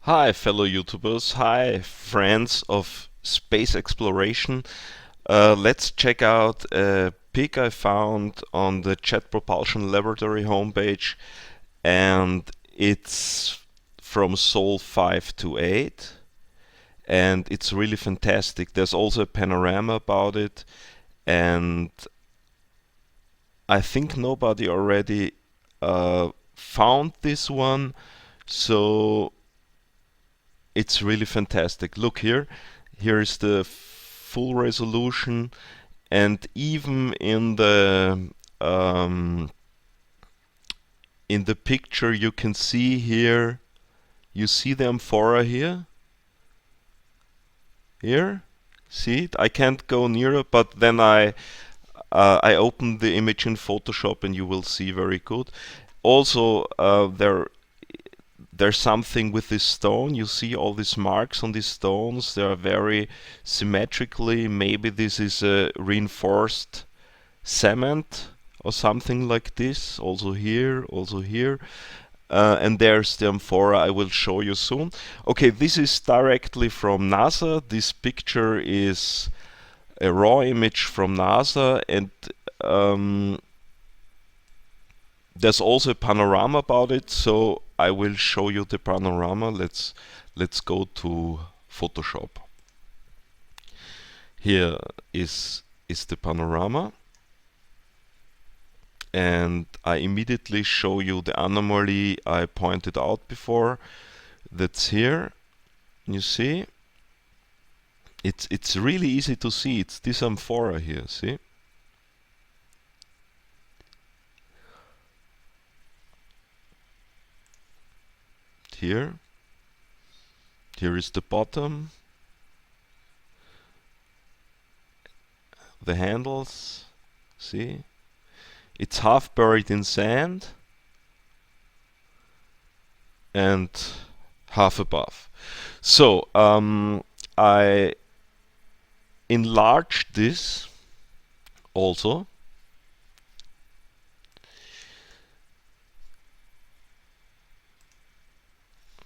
Hi, fellow YouTubers. Hi, friends of space exploration. Let's check out a pic I found on the Jet Propulsion Laboratory homepage, and it's from Sol 528, and it's really fantastic. There's also a panorama about it, and I think nobody already found this one, so it's really fantastic. Look here. Here is the full resolution, and even um, in the picture you can see here. You see the amphora here. Here, see it? I can't go nearer, but then I open the image in Photoshop, and you will see very good. Also, there's something with this stone. You see all these marks on these stones. They are very symmetrically. Maybe this is a reinforced cement or something like this. Also here, also here. And there's the amphora I will show you soon. Okay, this is directly from NASA. This picture is a raw image from NASA, and um, there's also a panorama about it, so I will show you the panorama. Let's go to Photoshop. Here is the panorama, and I immediately show you the anomaly I pointed out before. That's here. You see? It's really easy to see. It's this amphora here, see? Here. Here is the bottom. The handles. See? It's half buried in sand and half above. So I enlarged this also.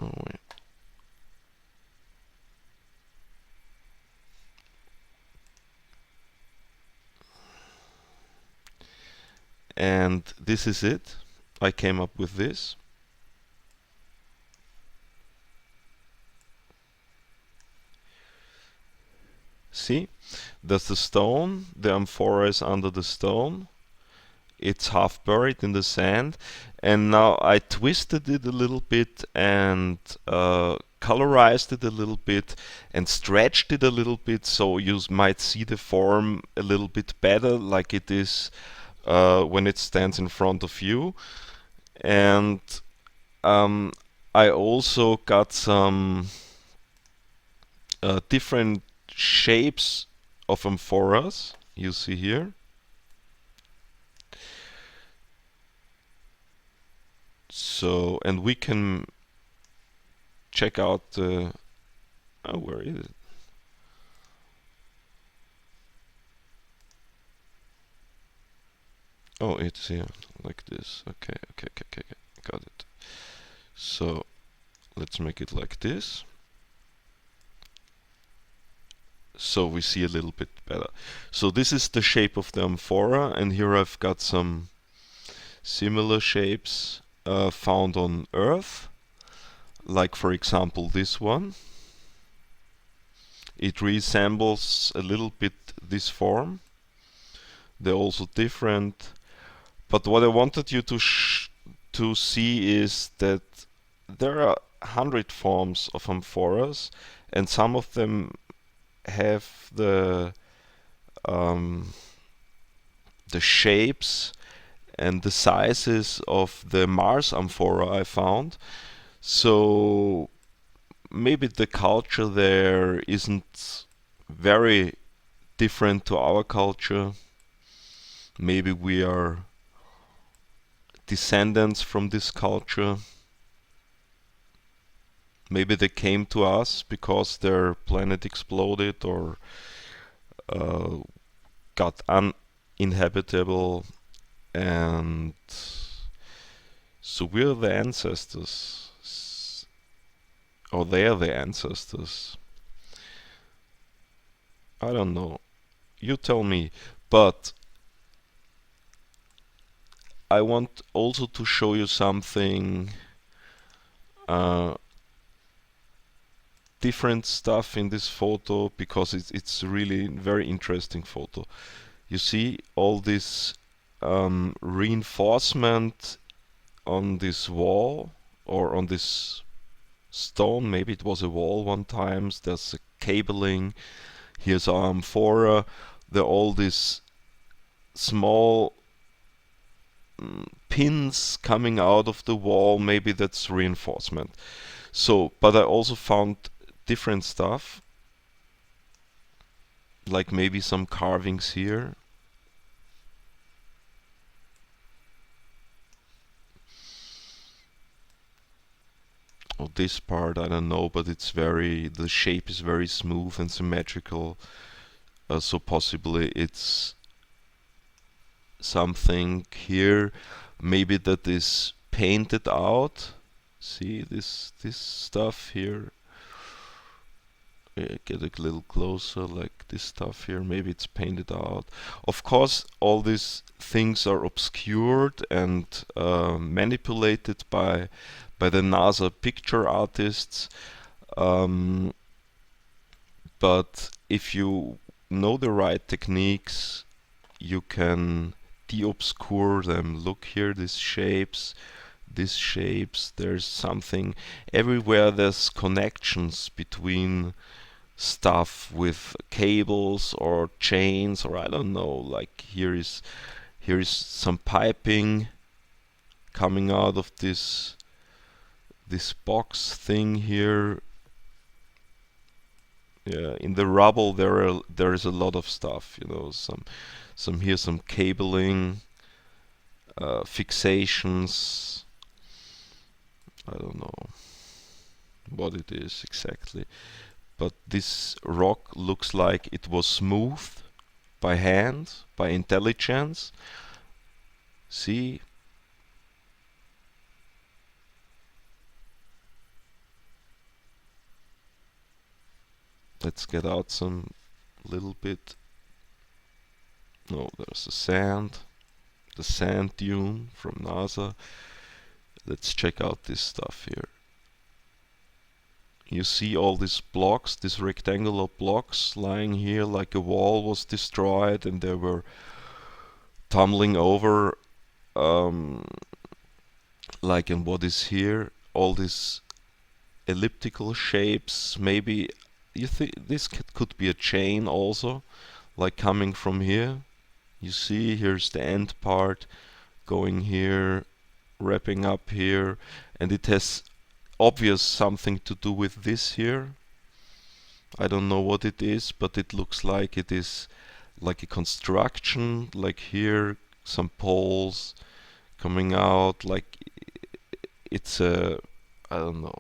Oh, wait. And this is it. I came up with this. See? That's the stone. The amphora is under the stone. It's half buried in the sand. And now I twisted it a little bit and colorized it a little bit and stretched it a little bit, so you might see the form a little bit better, like it is when it stands in front of you. And um, I also got some different shapes of amphoras, you see here. So, and we can check out the, oh, where is it? Oh, it's here, like this. Okay, okay, okay, okay, okay. Got it. So, let's make it like this. So we see a little bit better. So this is the shape of the amphora, and here I've got some similar shapes found on Earth, like for example this one. It resembles a little bit this form. They're also different, but what I wanted you to see is that there are 100 forms of amphoras, and some of them have um, the shapes and the sizes of the Mars amphora I found. So maybe the culture there isn't very different to our culture. Maybe we are descendants from this culture. Maybe they came to us because their planet exploded or uh, got uninhabitable, and so we're the ancestors Or they're the ancestors. I don't know. You tell me. But I want also to show you something uh, different stuff in this photo because it's really very interesting photo. You see all this reinforcement on this wall or on this stone. Maybe it was a wall one time. There's a cabling. Here's our amphora. There are all these small pins coming out of the wall. Maybe that's reinforcement. So, but I also found different stuff, like maybe some carvings here. Or this part, I don't know, but the shape is very smooth and symmetrical. So possibly it's something here, maybe that is painted out. See this stuff here. Get a little closer, like this stuff here. Maybe it's painted out. Of course, all these things are obscured and manipulated by the NASA picture artists. But if you know the right techniques, you can de-obscure them. Look here, these shapes. There's something everywhere. There's connections between stuff with cables or chains, or I don't know. Like here is some piping coming out of this box thing here. Yeah, in the rubble there is a lot of stuff, some cabling, fixations. I don't know what it is exactly, but this rock looks like it was smoothed by hand, by intelligence. See? Let's get out some little bit. No, there's the sand dune from NASA. Let's check out this stuff here. You see all these blocks, these rectangular blocks lying here, like a wall was destroyed and they were tumbling over. Like in what is here, all these elliptical shapes. Maybe you think this could be a chain also, like coming from here. You see, here's the end part going here, wrapping up here, and it has obvious something to do with this here. I don't know what it is, but it looks like it is like a construction, like here some poles coming out, like it's I don't know,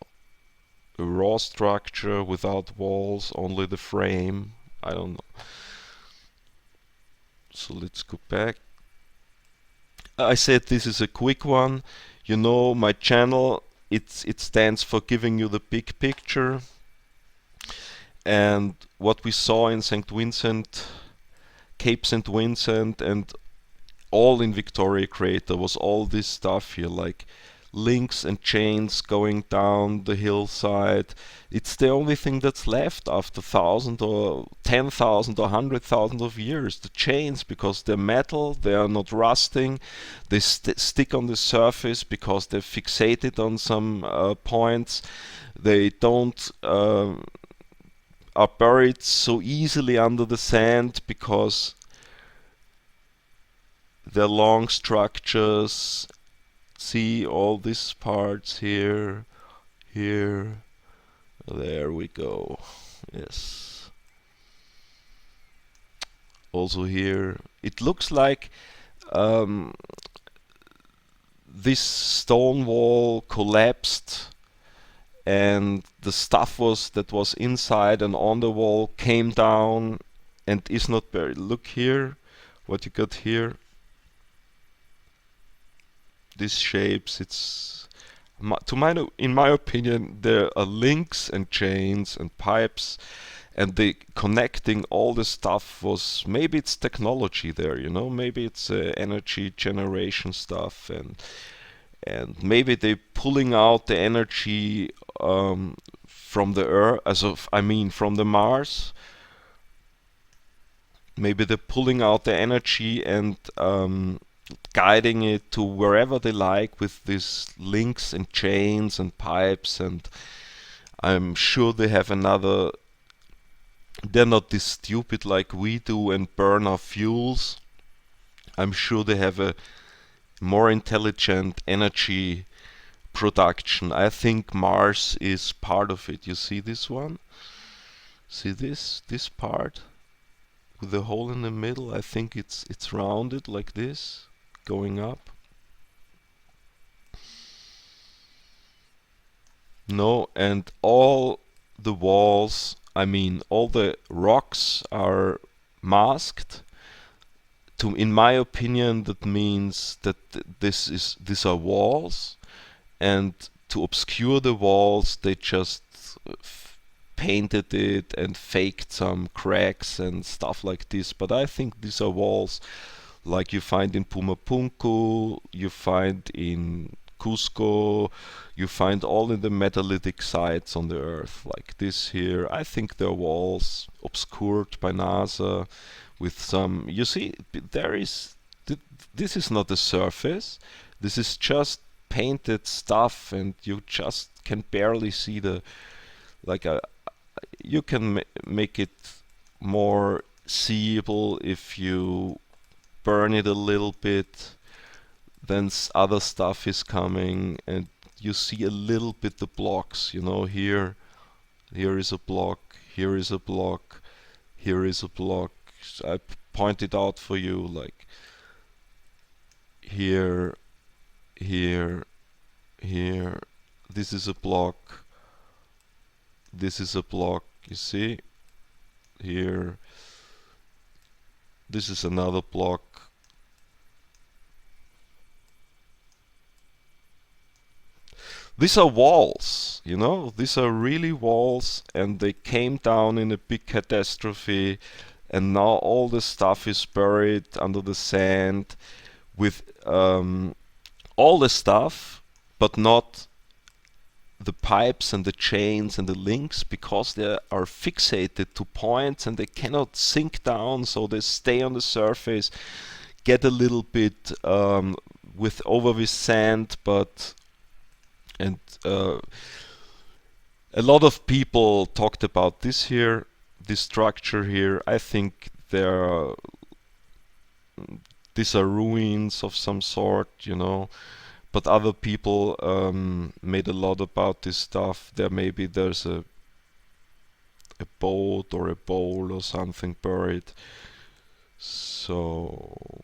a raw structure without walls, only the frame. I don't know. So let's go back. I said this is a quick one. You know my channel, it stands for giving you the big picture. And what we saw in St. Vincent, Cape St. Vincent, and all in Victoria Crater was all this stuff here, like links and chains going down the hillside. It's the only thing that's left after 1,000 or 10,000 or 100,000 of years. The chains, because they're metal, they are not rusting, they stick on the surface because they're fixated on some points. They don't are buried so easily under the sand because they're long structures. See all these parts here, here, there we go. Yes. Also here, it looks like this stone wall collapsed and the stuff that was inside and on the wall came down and is not buried. Look here, what you got here. These shapes, In my opinion, there are links and chains and pipes, and the connecting all the stuff was, maybe it's technology there, maybe it's energy generation stuff, and maybe they pulling out the energy from the Earth, I mean from the Mars. Maybe they're pulling out the energy and guiding it to wherever they like with these links and chains and pipes. And I'm sure they have another. They're not this stupid like we do and burn our fuels. I'm sure they have a more intelligent energy production. I think Mars is part of it. You see this one? See this part with the hole in the middle? I think it's rounded like this, going up. No, and all the walls, I mean all the rocks are masked. In my opinion, that means that these are walls, and to obscure the walls, they just painted it and faked some cracks and stuff like this. But I think these are walls like you find in Pumapunku, you find in Cusco, you find all in the metallitic sites on the earth, like this here. I think they're walls obscured by NASA with some. You see, this is not the surface. This is just painted stuff, and you just can barely see the like a. You can make it more seeable if you burn it a little bit. Then other stuff is coming, and you see a little bit the blocks. Here is a block. Here is a block. Here is a block. I pointed out for you, like here, here, here. This is a block. This is a block. You see? Here. This is another block. These are walls, these are really walls, and they came down in a big catastrophe, and now all the stuff is buried under the sand with all the stuff, but not the pipes and the chains and the links, because they are fixated to points and they cannot sink down, so they stay on the surface, get a little bit with sand, but and a lot of people talked about this structure here. I think these are ruins of some sort. But other people made a lot about this stuff. There's a boat or a bowl or something buried. So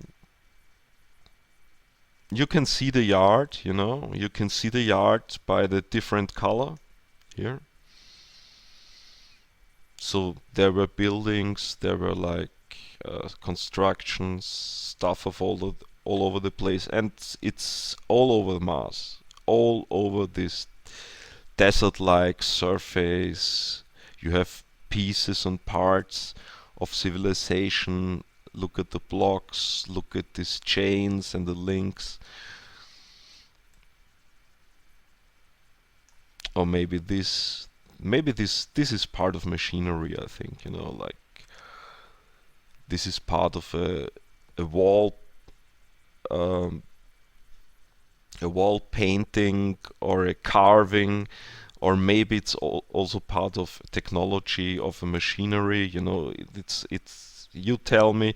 you can see the yard, you can see the yard by the different color here. So there were buildings, there were like constructions, stuff of all over the place, and it's all over Mars, all over this desert-like surface. You have pieces and parts of civilization. Look at the blocks, look at these chains and the links. Or maybe this is part of machinery, I think, like this is part of a wall um, a wall painting or a carving, or maybe it's also part of technology of a machinery. It's you tell me.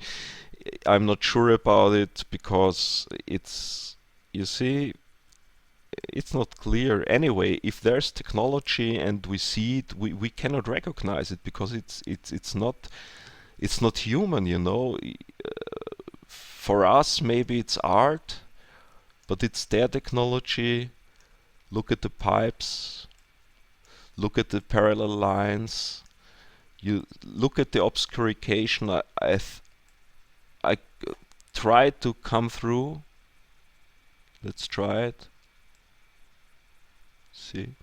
I'm not sure about it, because you see, it's not clear. Anyway, if there's technology and we see it, we cannot recognize it, because it's not human. For us, maybe it's art, but it's their technology. Look at the pipes, look at the parallel lines, you look at the obscuration. I try to come through. Let's try it. See,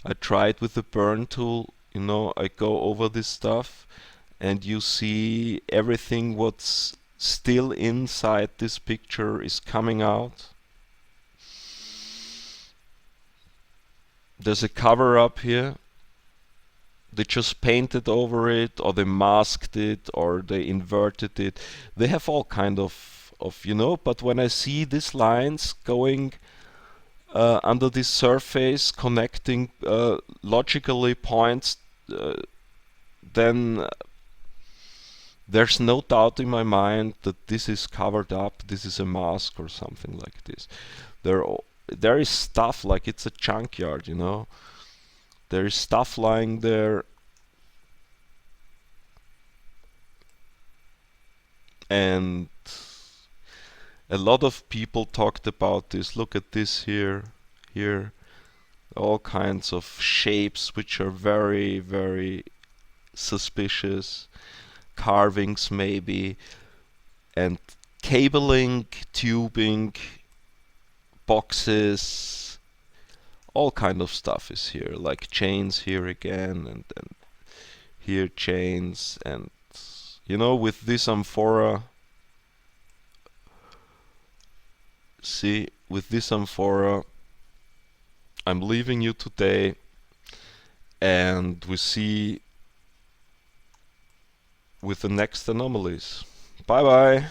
I tried with the burn tool, I go over this stuff and you see everything what's still inside this picture is coming out. There's a cover up here. They just painted over it, or they masked it, or they inverted it. They have all kind of. But when I see these lines going under this surface, connecting logically points, then there's no doubt in my mind that this is covered up. This is a mask or something like this. There is stuff like it's a junkyard. There is stuff lying there, and a lot of people talked about this. Look at this here, all kinds of shapes which are very, very suspicious, carvings maybe, and cabling, tubing, boxes, all kind of stuff is here, like chains here again, and here chains, and with this amphora, see, with this amphora, I'm leaving you today, and we see with the next anomalies. Bye bye.